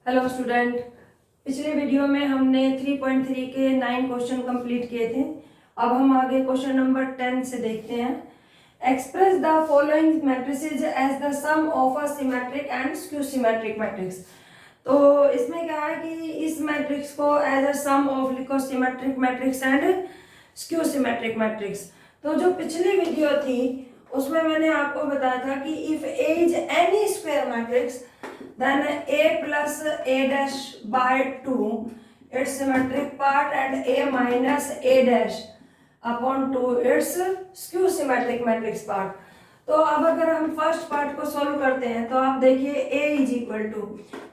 Hello student. पिछले video में हमने 3.3 के 9 क्वेश्चन कंप्लीट किए थे। अब हम आगे क्वेश्चन नंबर 10 से देखते हैं। Express the following matrices as the sum of a symmetric and skew symmetric matrix. तो इसमें क्या है कि इस मैट्रिक्स को एज अ सम ऑफ लिखो symmetric matrix and skew symmetric matrix. तो जो पिछली वीडियो थी उसमें मैंने आपको बताया था कि if A is N E square matrix then a plus a dash by 2 its symmetric part and a minus a dash upon 2 its skew symmetric matrix part। तो अब अगर हम फर्स्ट पार्ट को सॉल्व करते हैं तो आप देखिए a इज इक्वल टू,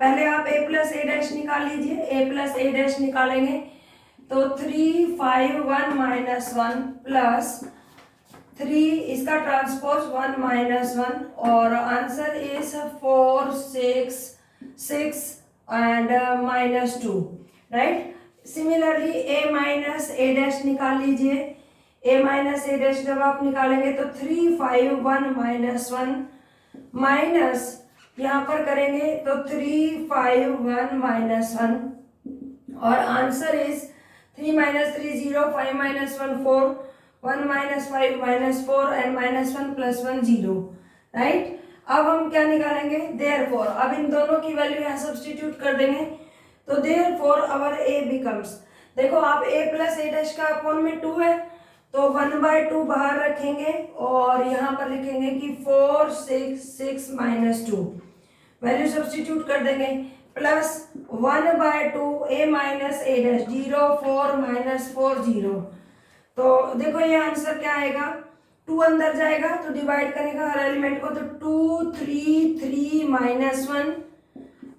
पहले आप a प्लस ए डैश निकाल लीजिए। a प्लस ए डैश निकालेंगे तो 3 5 1 माइनस 1 प्लस 3 इसका ट्रांसपोज 1 माइनस 1 और answer is 4 6 6 and minus 2, right. Similarly a minus A dash निकाल लीजिए। a माइनस ए डैश जब आप निकालेंगे तो 3 5 1 माइनस 1 माइनस यहाँ पर करेंगे तो 3 5 1 माइनस 1 और answer is 3 minus 3 0 5 minus 1 4 1 minus 5 minus 4 and minus 1 plus 1 0, right. अब हम क्या निकालेंगे, देयरफॉर। अब इन दोनों की वैल्यू यहाँ सब्स्टिट्यूट कर देंगे तो देयरफॉर अवर ए बिकम्स, देखो आप a प्लस ए डैश का अपॉन में 2 है तो 1/2 बाहर रखेंगे और यहाँ पर लिखेंगे कि 4 6 6 माइनस 2, वैल्यू सब्स्टिट्यूट कर देंगे plus 1/2 a minus A dash 0 4 minus 4 0। तो देखो ये आंसर क्या आएगा, 2 अंदर जाएगा तो डिवाइड करेगा हर एलिमेंट को, तो 2 3 3 माइनस 1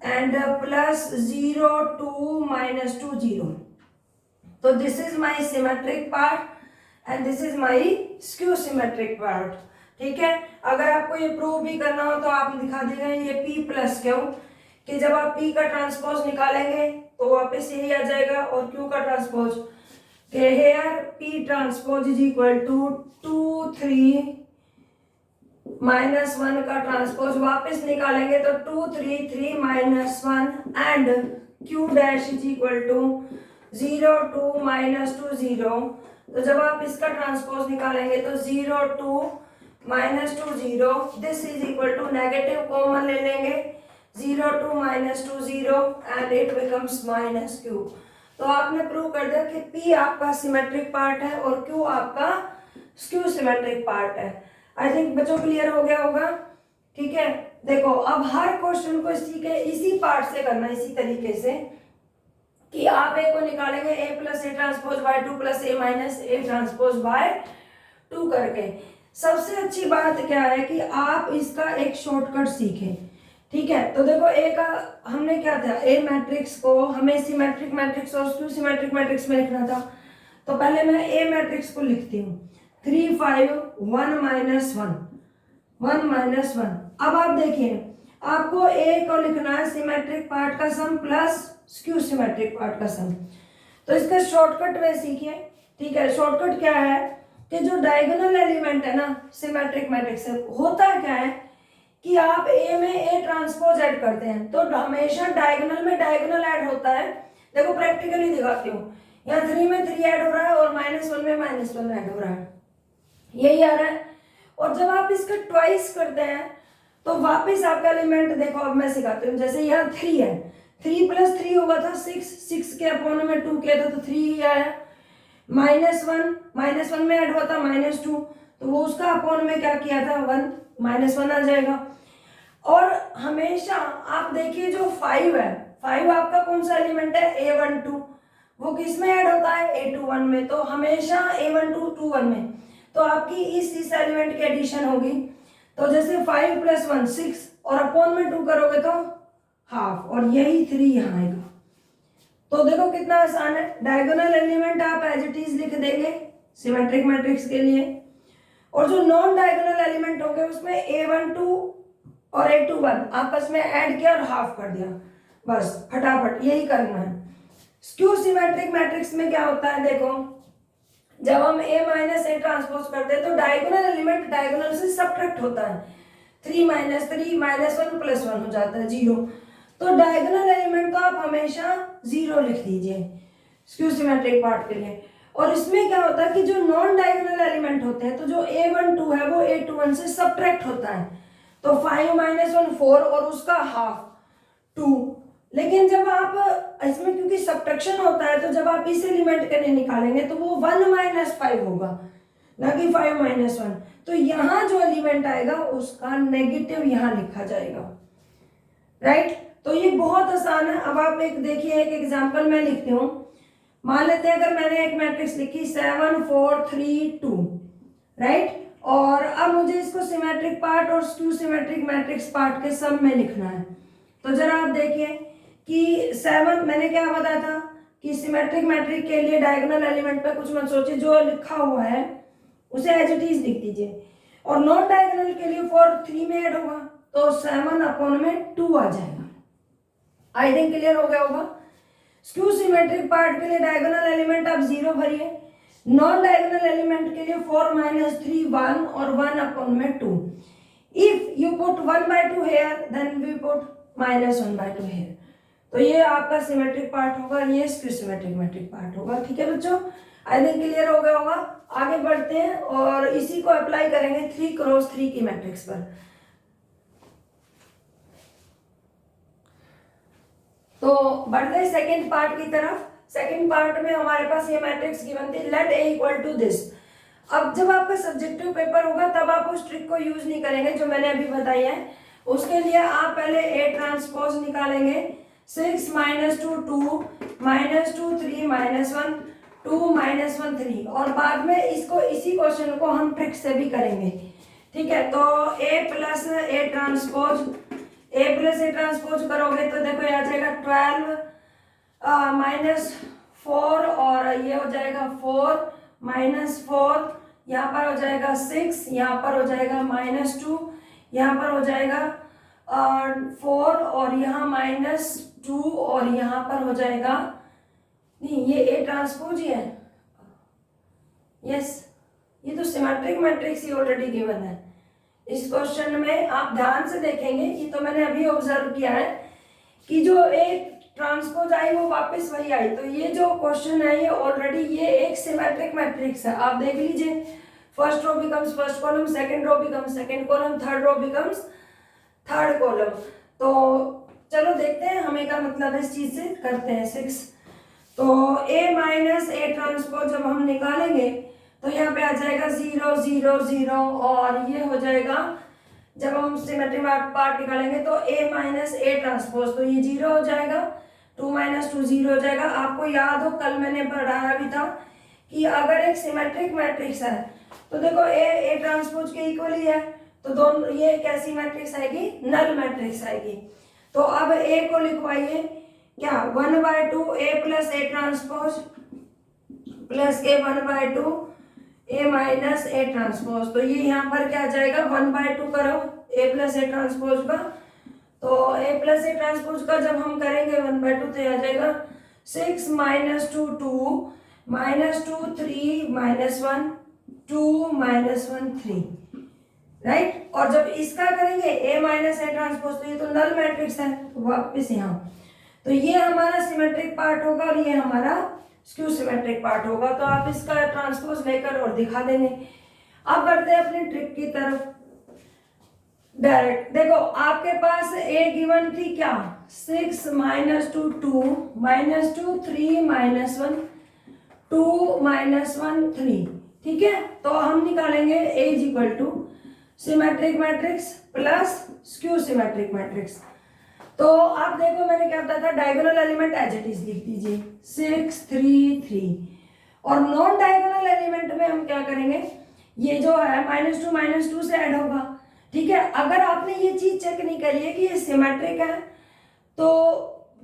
एंड प्लस 0 2 माइनस 2 0। तो this is my symmetric part and this is my skew symmetric part, ठीक है। अगर आपको ये प्रूव भी करना हो तो आप दिखा देगा ये p प्लस क्यू, कि जब आप p का ट्रांसपोज निकालेंगे तो वापस यही आ जाएगा और q का transpose here p transpose is equal to 2 3 minus 1 का ट्रांसपोज वापस निकालेंगे तो 2 3 3 minus 1 and q dash is equal to 0 2 minus 2 0। तो जब आप इसका ट्रांसपोज निकालेंगे तो 0 2 minus 2 0, this is equal to negative common ले लेंगे 0 2 minus 2 0 and it becomes minus q। तो आपने प्रूव कर दिया कि p आपका सिमेट्रिक पार्ट है और q आपका स्क्यू सिमेट्रिक पार्ट है। आई थिंक बच्चों क्लियर हो गया होगा, ठीक है। देखो अब हर क्वेश्चन को इसी पार्ट से करना, इसी तरीके से कि आप a को निकालेंगे a plus A transpose by 2 plus A minus A transpose by 2 करके। सबसे अच्छी बात क्या है कि आप इसका एक शॉर्टकट सीखें, ठीक है। तो देखो ए का हमने क्या था, ए मैट्रिक्स को हमें सिमेट्रिक मैट्रिक्स और स्क्यू सिमेट्रिक मैट्रिक्स में लिखना था। तो पहले मैं ए मैट्रिक्स को लिखती हूँ 3 5 1 माइनस 1 माइनस 1। अब आप देखिए आपको ए को लिखना है सिमेट्रिक पार्ट का सम प्लस स्क्यू सिमेट्रिक पार्ट का सम। तो इसका शॉर्टकट वे सीखिए, ठीक है। शॉर्टकट क्या है कि जो डायगोनल एलिमेंट है ना सिमेट्रिक मैट्रिक्स से, होता क्या है कि आप a में a ट्रांसपोज ऐड करते हैं तो हमेशा डायगोनल में डायगोनल ऐड होता है। देखो प्रैक्टिकली दिखाती हूँ, यहाँ 3 में 3 ऐड हो रहा है और -1 में -1 ऐड हो रहा है, यही आ रहा है। और जब आप इसका ट्वाइस करते हैं तो वापस आपका एलिमेंट, देखो अब मैं सिखाती हूँ। जैसे यहाँ 3 है, 3 प्लस 3 होगा था 6, 6 के अपॉन में 2 किया था तो 3 ही आया। -1 में ऐड हुआ था -2 तो वो उसका अपॉन में क्या किया था 1, -1 आ जाएगा। और हमेशा आप देखिए जो 5 है, 5 आपका कौन सा एलिमेंट है a12, वो किस में ऐड होता है a21 में, तो हमेशा a12 21 में। तो आपकी इस एलिमेंट की एडिशन होगी। तो जैसे 5 प्लस 1 6 और अपॉन में 2 करोगे तो हाफ और यही 3 यहाँ आएगा। तो देखो कितना आसान है, डायगोनल एलिमेंट आप एज इट इज लिख देंगे सिमेट्रिक मैट्रिक्स के लिए और जो नॉन डायगोनल एलिमेंट होंगे उसमें a12 और a21 आपस में ऐड किया और हाफ कर दिया, बस फटाफट यही करना है। स्क्यू सिमेट्रिक मैट्रिक्स में क्या होता है, देखो जब हम a माइनस ए ट्रांसपोज करते हैं तो डायगोनल एलिमेंट डायगोनल से सबट्रैक्ट होता है, 3 - 3 -1 +1 हो जाता है 0। तो डायगोनल एलिमेंट को आप हमेशा 0 लिख दीजिए स्क्यू सिमेट्रिक पार्ट के लिए। और इसमें क्या होता है कि जो नॉन डायगोनल एलिमेंट होते हैं तो जो A12 है वो A21 से सब्ट्रैक्ट होता है, तो 5 - 1 4 और उसका हाफ 2। लेकिन जब आप इसमें क्योंकि सब्ट्रैक्शन होता है तो जब आप इस एलिमेंट के लिए निकालेंगे तो वो 1 - 5 होगा, ना कि 5 - 1। तो यहाँ जो एलिमेंट आएगा उसका नेगेटिव यहाँ लिखा जाएगा, राइट। तो ये बहुत आसान है। अब आप एक देखिए, एक एग्जांपल मैं लिखती हूँ। मान लेते हैं अगर मैंने एक मैट्रिक्स लिखी 7 4 3 2, राइट, और अब मुझे इसको सिमेट्रिक पार्ट और स्क्यू सिमेट्रिक मैट्रिक्स पार्ट के सम में लिखना है। तो जरा आप देखिए कि 7 मैंने क्या बताया था कि सिमेट्रिक मैट्रिक के लिए डायगोनल एलिमेंट पे कुछ मत सोचिए, जो लिखा हुआ है उसे एज इट इज लिख दीजिए। और नॉन डायगोनल के लिए 4 3 में ऐड होगा तो 7/2 आ जाएगा। आई थिंक क्लियर हो गया होगा। स्क्यू सिमेट्रिक पार्ट के लिए डायगोनल एलिमेंट आप 0 भरिए, नॉन डायगोनल एलिमेंट के लिए 4 - 3 1 और 1/2। If you put 1/2 here then we put -1/2 here. तो ये आपका सिमेट्रिक पार्ट होगा, ये स्क्यू सिमेट्रिक मैट्रिक पार्ट होगा। ठीक है बच्चों, आई थिंक क्लियर हो गया होगा। आगे बढ़ते हैं और इसी को अप्लाई करेंगे 3x3 की मैट्रिक्स पर। तो बढ़ गए सेकेंड पार्ट की तरफ। सेकेंड पार्ट में हमारे पास ये मैट्रिक्स गिवन थी, let A equal to this. अब जब आपका सब्जेक्टिव पेपर होगा तब आप उस ट्रिक को यूज नहीं करेंगे जो मैंने अभी बताई है। उसके लिए आप पहले A ट्रांसपोज निकालेंगे, 6 - 2 2 -2 3 -1 2 -1 3, और बाद में इसको इसी क्वेश्चन को हम ट्रिक से भी करेंगे। ठीक है, तो A प्लस A ट्रांसपोज करोगे तो देखो ये आ जाएगा 12 -4, और ये हो जाएगा 4 -4, यहाँ पर हो जाएगा 6, यहाँ पर हो जाएगा -2, यहाँ पर हो जाएगा 4 और यहाँ -2, और यहाँ पर हो जाएगा, नहीं ये A ट्रांसपोज ही है, यस, ये तो सिमेट्रिक मैट्रिक्स ही ऑलरेडी गिवन है। इस क्वेश्चन में आप ध्यान से देखेंगे, ये तो मैंने अभी ऑब्जर्व किया है कि जो एक ट्रांसपोज आई वो वापस वही आई। तो ये जो क्वेश्चन है ये ऑलरेडी ये एक सिमेट्रिक मैट्रिक्स है। आप देख लीजिए, first row becomes first column, second row becomes second column, third row becomes third column. तो चलो देखते हैं हमें क्या मतलब है इस चीज से, करते हैं 6। तो A माइनस A ट्रांसपोज जब हम निकालेंगे तो यहाँ पे आ जाएगा 0 0 0, और ये हो जाएगा जब हम सिमेट्रिक पार्ट निकालेंगे तो A माइनस A ट्रांसपोज, तो ये 0 हो जाएगा, 2 - 2 0 हो जाएगा। आपको याद हो कल मैंने पढ़ाया भी था कि अगर एक सिमेट्रिक मैट्रिक्स है तो देखो A ट्रांसपोज के इक्वल ही है, तो दोनों ये कैसी मैट्रिक्स आएगी, नल मैट्रिक्स आएगी। तो अब A को लिखवाइए क्या, 1/2 A plus A transpose plus के 1/2 A माइनस A ट्रांसपोज। तो ये यहाँ पर क्या आ जाएगा, 1/2 करो A प्लस A ट्रांसपोज का, तो A प्लस A ट्रांसपोज का जब हम करेंगे 1/2 तो आ जाएगा 6 - 2 2 -2 3 -1 2 -1 3, राइट। और जब इसका करेंगे A माइनस A ट्रांसपोज, तो ये तो नल मैट्रिक्स है, तो वापस यहाँ, तो ये हमारा सिमेट्रिक पार्ट होगा और ये हमारा स्क्यू सिमेट्रिक पार्ट होगा। तो आप इसका ट्रांसपोज लेकर और दिखा देंगे। अब बढ़ते हैं अपनी ट्रिक की तरफ डायरेक्ट। देखो आपके पास A गिवन थी क्या, 6 - 2 2 -2 3 -1 2 -1 3, ठीक है। तो हम निकालेंगे A is equal to symmetric matrix plus skew symmetric matrix. तो आप देखो मैंने क्या बताया था, diagonal element as it is लिख दीजिए 6 3 3, और नॉन डायगोनल एलिमेंट में हम क्या करेंगे, ये जो है -2 से ऐड होगा, ठीक है। अगर आपने ये चीज चेक नहीं करी है कि ये सिमेट्रिक है तो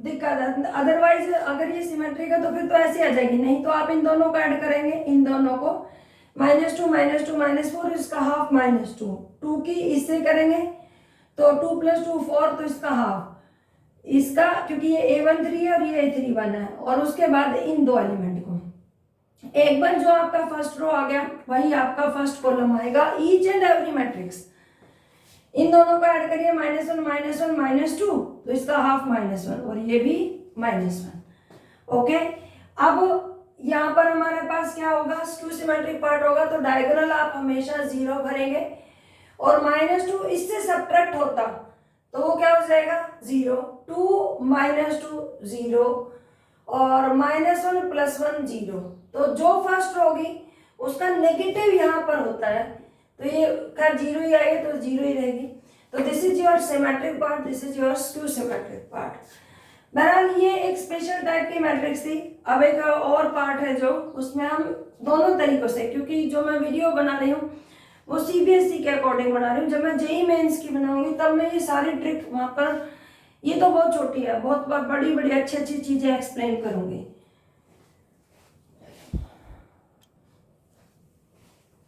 दिक्कत है, अदरवाइज अगर ये सिमेट्रिक है तो फिर तो ऐसे आ जाएगी, नहीं तो आप इन दोनों को ऐड करेंगे, इन दोनों को -2 -4, इसका हाफ -2 2 की इससे करेंगे तो 2 + 2 4, तो इसका हाफ इसका, क्योंकि ये A1 3 है और ये A3 1 है, और उसके बाद इन दो एलिमेंट को एक बार जो आपका फर्स्ट रो आ गया वही आपका फर्स्ट कॉलम आएगा, ईच एंड एवरी मैट्रिक्स इन दोनों को ऐड करिए, -1 -2, तो इसका हाफ -1 और ये भी -1। ओके, अब यहाँ पर हमारे पास क्या होगा, स्क्यू सिमेट्रिक पार्ट होगा, तो डायगोनल आप हमेशा 0 भरेंगे और -2 इससे सब्ट्रैक्ट होता तो वो क्या हो जाएगा 0, 2 -2 0 और -1 +1 0। तो जो फर्स्ट होगी उसका नेगेटिव यहाँ पर होता है, तो ये खैर 0 ही आएगी तो 0 ही रहेगी। तो this is your symmetric part, this is your skew symmetric part. बहरहाल ये एक स्पेशल टाइप की मैट्रिक्स थी। अब एक और पार्ट है जो उसमें हम दोनों तरीकों से, क्योंकि जो मैं वीडियो बना रही हूँ वो सीबीएसई के अकॉर्डिंग बना रही हूँ, जब मैं जेईई मेंस की बनाऊंगी तब मैं ये सारी ट्रिक वहाँ पर, ये तो बहुत छोटी है, बहुत बड़ी बड़ी अच्छी अच्छी चीजें एक्सप्लेन करूंगी।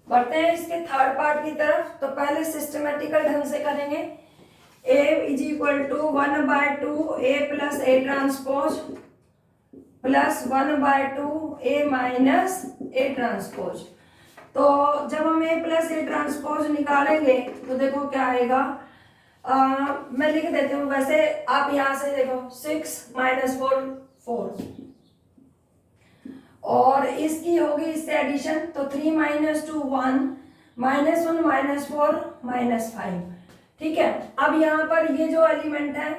बढ़ते हैं इसके थर्ड पार्ट की तरफ। तो पहले सिस्टमेटिकल ढंग से करेंगे। A is equal to 1/2 A plus A transpose plus 1/2 A minus A transpose. तो जब हम A प्लस A ट्रांसपोज निकालेंगे तो देखो क्या आएगा, मैं लिख देती हूँ, वैसे आप यहाँ से देखो 6 - 4 4 और इसकी होगी इससे एडिशन, तो 3 - 2 1 -1 -4 -5। ठीक है, अब यहाँ पर ये जो एलिमेंट है,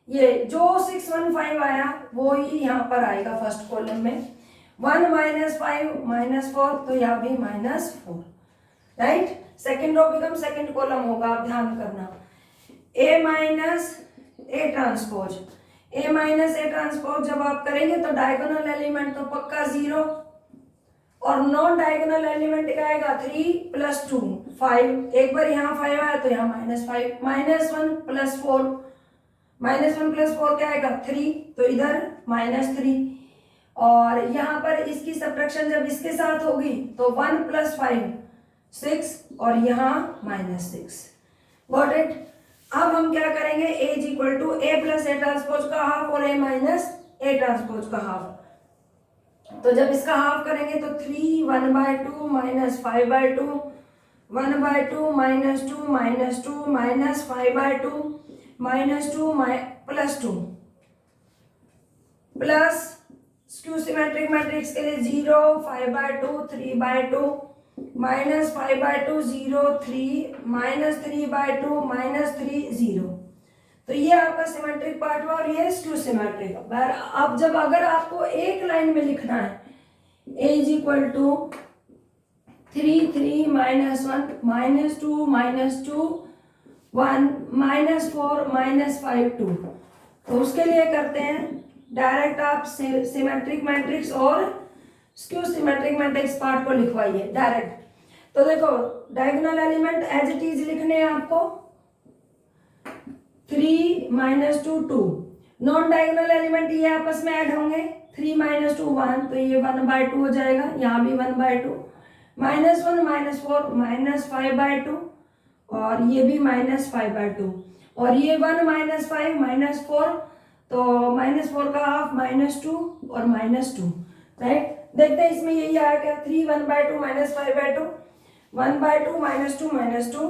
ये जो 615 आया वो ही यहाँ पर आएगा फर्स्ट कॉलम में, 1 -5 -4, तो यहाँ भी -4, right. Second row become second column होगा, आप ध्यान करना। A minus A transpose, A minus A transpose जब आप करेंगे तो डायगोनल एलिमेंट तो पक्का 0 और नॉन डायगोनल एलिमेंट क्या आएगा 3 + 2 5। एक बार यहाँ 5 आया तो यहाँ -5, -1 + 4, -1 + 4 क्या आएगा 3, तो इधर -3 और यहाँ पर इसकी सब्ट्रैक्शन जब इसके साथ होगी तो 1 + 5 6 और यहाँ -6। Got it. अब हम क्या करेंगे, A is equal to A plus A transpose का हाफ और A माइनस A ट्रांसपोज का हाफ। तो जब इसका हाफ करेंगे तो 3 1/2 -5/2 1/2 -2 -2 -5/2 -2 +2 प्लस स्क्यू सिमेट्रिक मैट्रिक्स के लिए 0 5/2 3/2 -5/2 0 3 -3/2 -3 0। तो ये आपका सिमेट्रिक पार्ट हुआ और ये स्क्यू सिमेट्रिक। अब जब अगर आपको एक लाइन में लिखना है, A इज इक्वल टू 3 3 -1 -2 -2 1 -4 -5 2। तो उसके लिए करते हैं डायरेक्ट आप सिमेट्रिक मैट्रिक्स और स्क्यू सिमेट्रिक मैट्रिक्स पार्ट को लिखवाइए डायरेक्ट। तो देखो diagonal element as it is लिखने हैं आपको, 3 -2 2। नॉन डायगोनल एलिमेंट ये आपस में ऐड होंगे, 3 -2 1, तो ये 1/2 हो जाएगा, यहाँ भी 1/2 -1 -4 -5/2 और ये भी -5/2 और ये 1 -5 -4, तो -4 का हाफ -2 और -2, राइट। देखते हैं इसमें यही आया क्या, 3 1/2 -5/2 1/2 -2 -2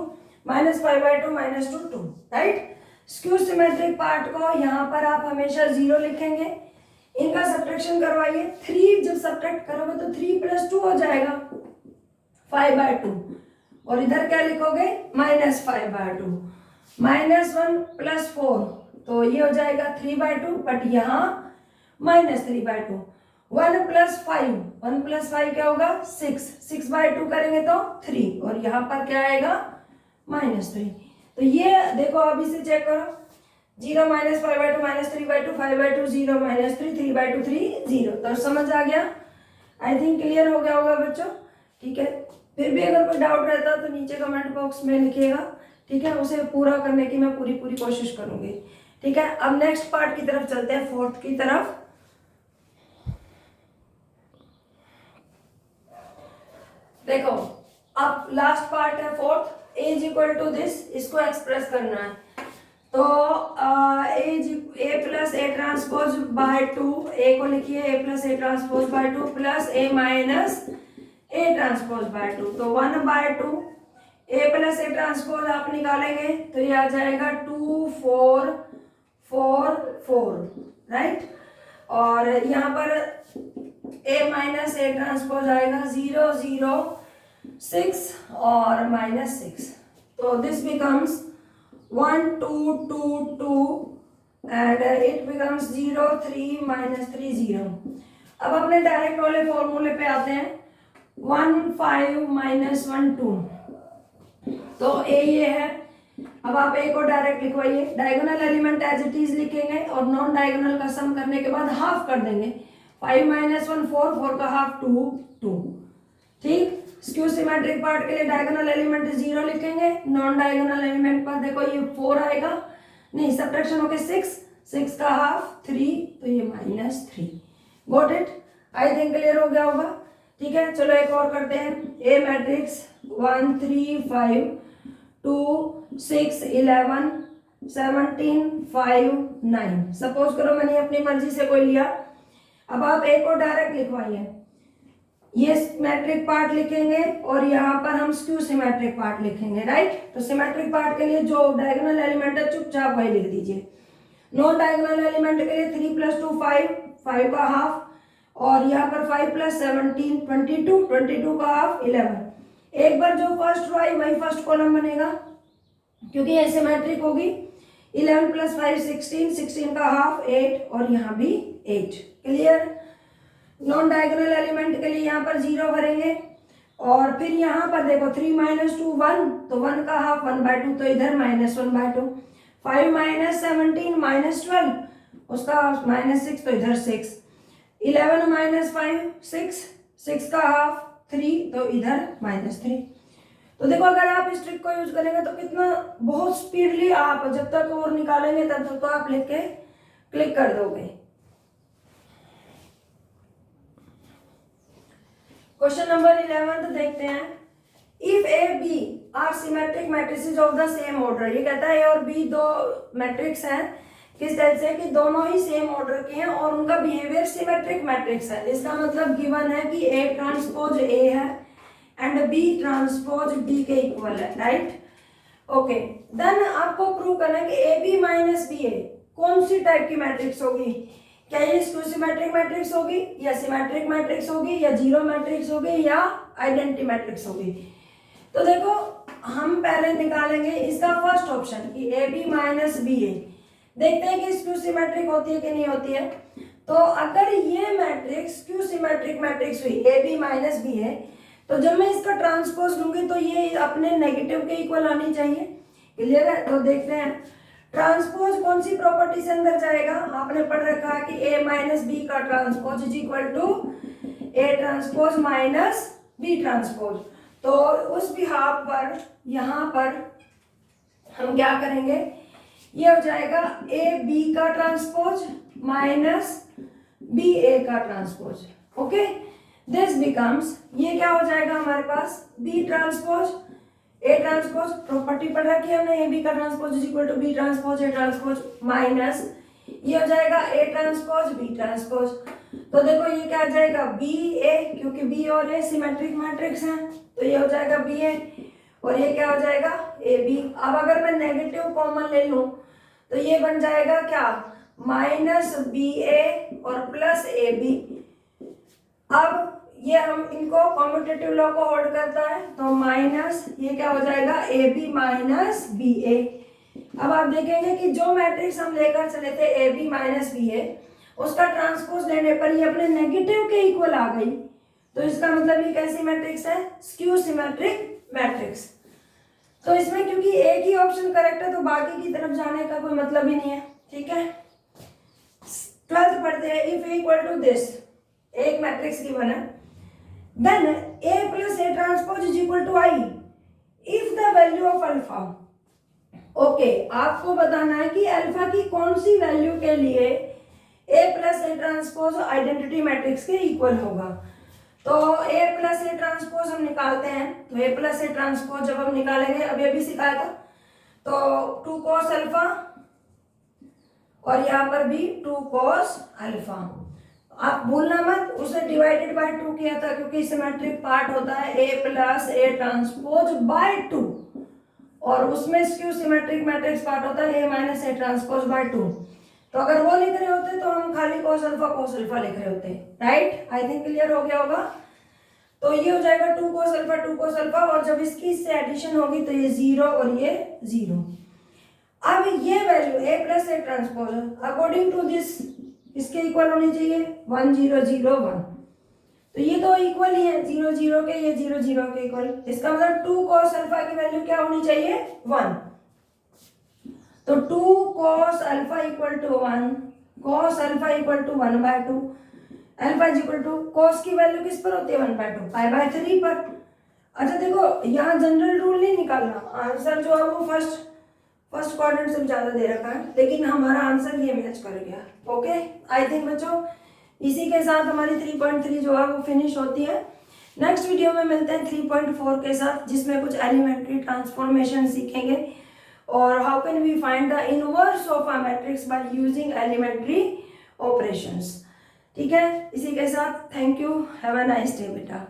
-5/2 -2 राइट। स्क्यू सिमेट्रिक पार्ट को यहाँ पर आप हमेशा 0 लिखेंगे, इनका सब्ट्रैक्शन करवाइए। 3 जब सब्ट्रैक्ट करोगे तो 3 + 2 हो जाएगा 5/2 और इधर क्या लिखोगे -5/2 -1 + 4, तो ये हो जाएगा 3/2 बट यहाँ -3/2 1 + 5 1 + 5 क्या होगा 6 6/2 करेंगे तो 3 और यहाँ पर क्या आएगा -3। तो ये देखो अब इसे चेक करो, 0 -5/2 -3/2 5/2 0 -3 3/2 3 0। तो समझ आ गया, आई थिंक क्लियर हो गया होगा बच्चों। ठीक है, फिर भी अगर कोई डाउट रहता तो नीचे कमेंट बॉक्स में लिखिएगा, ठीक है, उसे पूरा करने की मैं पूरी कोशिश करूंगी। ठीक है, अब नेक्स्ट पार्ट की तरफ चलते हैं, फोर्थ की तरफ। देखो अब लास्ट पार्ट है fourth, A is equal to this, इसको एक्सप्रेस करना है। तो A plus A transpose by 2, A को लिखिए A plus A transpose by 2 plus A minus A transpose by 2, तो 1/2 ए प्लस ए ट्रांसपोज आप निकालेंगे तो ये आ जाएगा 2 4 4 4, राइट। और यहाँ पर ए माइनस ए ट्रांसपोज आएगा 0 0 6 और -6, तो this becomes 1 2 2 2 and it becomes 0 3 -3 0। अब अपने डायरेक्ट वाले फॉर्मूले पे आते हैं, 1 5 -1 2, तो ए ये है। अब आप ए को डायरेक्ट लिखवाइए, diagonal element as it is लिखेंगे और नॉन डायगोनल का सम करने के बाद हाफ कर देंगे। 5 -1 4, 4 का हाफ 2 2, ठीक। स्क्यू सिमेट्रिक पार्ट के लिए डायगोनल एलिमेंट 0 लिखेंगे, नॉन डायगोनल एलिमेंट पर देखो ये 4 आएगा, नहीं सब्ट्रैक्शन होके 6, 6 का हाफ 3, तो ये -3। Got it? I think clear हो गया होगा, ठीक है। चलो एक और करते हैं। ए मैट्रिक्स 1 3 5 2 6 11 17 5 9, सपोज करो मैंने अपनी मर्जी से कोई लिया। अब आप ए को डायरेक्ट लिखवाइए, ये सिमेट्रिक पार्ट लिखेंगे और यहाँ पर हम स्क्यू सिमेट्रिक पार्ट लिखेंगे, राइट। तो सिमेट्रिक पार्ट के लिए जो डायगोनल एलिमेंट है चुपचाप वही लिख दीजिए। नॉन डायगोनल एलिमेंट के लिए 3 + 2 5, 5 का हाफ, और यहाँ पर 5 + 17 22, 22 का हाफ 11। एक बार जो फर्स्ट रो आई वही फर्स्ट कॉलम बनेगा क्योंकि ये सिमेट्रिक होगी। 11 + 5 16, 16 का हाफ 8 और यहाँ भी 8। क्लियर? नॉन डायगोनल एलिमेंट के लिए यहाँ पर 0 भरेंगे और फिर यहाँ पर देखो 3 - 2 1, तो 1 का हाफ 1/2, तो इधर -1/2। 5 - 17 -12, उसका हाफ -6, तो इधर 6। 11 - 5 6, 6 का हाफ 3, तो इधर -3। तो देखो अगर आप इस ट्रिक को यूज करेंगे तो कितना बहुत स्पीडली आप जब तक और निकालेंगे तब तक तो आप लिख के क्लिक कर दोगे। क्वेश्चन नंबर 11 देखते हैं। If A B are symmetric matrices of the same order, ये कहता है ए और बी दो मैट्रिक्स हैं, किस टाइप से कि दोनों ही सेम ऑर्डर के हैं और उनका बिहेवियर सिमेट्रिक मैट्रिक्स है। इसका मतलब गिवन है कि ए ट्रांसपोज ए है एंड बी ट्रांसपोज बी के इक्वल है, राइट। ओके, देन आपको प्रूव करना है कि ए बी माइनस बी ए कौन सी टाइप की मैट्रिक्स होगी। क्या ये स्क्यू सिमेट्रिक मैट्रिक्स होगी या सिमेट्रिक मैट्रिक्स होगी या जीरो मैट्रिक्स होगी या आइडेंटिटी मैट्रिक्स होगी। तो देखो हम पहले निकालेंगे इसका फर्स्ट ऑप्शन कि ए बी माइनस बी ए, देखते हैं कि स्क्यू सिमेट्रिक होती है कि नहीं होती है। तो अगर ये मैट्रिक्स स्क्यू सिमेट्रिक मैट्रिक्स हुई ए बी माइनस बी ए, तो जब मैं इसका ट्रांसपोज लूंगी तो ये अपने नेगेटिव के इक्वल आनी चाहिए। क्लियर है? तो देखते हैं ट्रांसपोज कौन सी प्रॉपर्टी से अंदर जाएगा। आपने पढ़ रखा है कि ए माइनस बी का transpose is equal to A transpose minus B transpose. तो उस बिहाफ पर यहाँ पर हम क्या करेंगे, ये हो जाएगा ए बी का ट्रांसपोज माइनस बी ए का ट्रांसपोज। ओके, दिस बिकम्स, ये क्या हो जाएगा हमारे पास B transpose A transpose, property पढ़ रखी है हमने, ए बी का transpose is equal to B transpose A transpose minus ये हो जाएगा ए ट्रांसपोज बी ट्रांसपोज। तो देखो ये क्या आ जाएगा बी ए, क्योंकि बी और ए सिमेट्रिक मैट्रिक्स हैं, तो ये हो जाएगा बी ए और ये क्या हो जाएगा ए बी। अब अगर मैं नेगेटिव कॉमन ले लूं तो ये बन जाएगा क्या माइनस बी ए और प्लस ए बी। अब ये हम इनको कॉम्यूटेटिव लॉ को होल्ड करता है, तो माइनस ये क्या हो जाएगा ए बी माइनस बी ए। अब आप देखेंगे कि जो मैट्रिक्स हम लेकर चले थे ए बी माइनस बी ए, उसका ट्रांसपोज लेने पर ये अपने नेगेटिव के इक्वल आ गई। तो इसका मतलब ये कैसी मैट्रिक्स है, स्क्यू सिमेट्रिक मैट्रिक्स। तो इसमें क्योंकि एक ही ऑप्शन करेक्ट है तो बाकी की तरफ जाने का कोई मतलब ही नहीं है। ठीक है, 12th पढ़ते हैं। If A equal to this, एक मैट्रिक्स गिवन है, then A plus A transpose is equal to I if the value of alpha. Okay, आपको बताना है कि अल्फा की कौन सी वैल्यू के लिए A plus A transpose identity matrix के इक्वल होगा। तो ए प्लस ए ट्रांसपोज हम निकालते हैं, तो ए प्लस ए ट्रांसपोज जब हम निकालेंगे, अब ये भी सिखाया था, तो 2 cos अल्फा और यहाँ पर भी 2 cos अल्फा। आप भूलना मत, उसे डिवाइडेड बाय 2 किया था क्योंकि सिमेट्रिक पार्ट होता है ए प्लस ए ट्रांसपोज बाय 2। और उसमें स्क्यू सिमेट्रिक मैट्रिक्स पार्ट होता है A minus A transpose by 2। तो अगर वो लिख रहे होते तो हम खाली cos अल्फा लिख रहे होते, राइट। आई थिंक क्लियर हो गया होगा। तो ये हो जाएगा 2 cos अल्फा और जब इसकी इससे एडिशन होगी तो ये 0 और ये 0। अब ये value A plus A transpose according to this इसके इक्वल होनी चाहिए 1 0 0 1। तो ये तो इक्वल ही है 0 0 के, ये 0 0 के इक्वल। इसका मतलब 2 cos अल्फा की वैल्यू क्या होनी चाहिए 1। तो 2 cos alpha equal to 1, cos alpha equal to 1/2। Alpha equal to cos की वैल्यू किस पर होती है 1/2 π/3 पर। अच्छा देखो यहाँ जनरल रूल नहीं निकालना, आंसर जो है वो फर्स्ट क्वाड्रेंट से ज्यादा दे रखा है, लेकिन हमारा आंसर ये मैच कर गया। ओके, आई थिंक बच्चों इसी के साथ हमारी 3.3 जो है वो फिनिश होती है। नेक्स्ट वीडियो में मिलते हैं 3.4 के साथ, जिसमें कुछ एलिमेंट्री ट्रांसफॉर्मेशन सीखेंगे और how can we find the inverse of a matrix by using elementary operations. ठीक है, इसी के साथ thank you, have a nice day बेटा।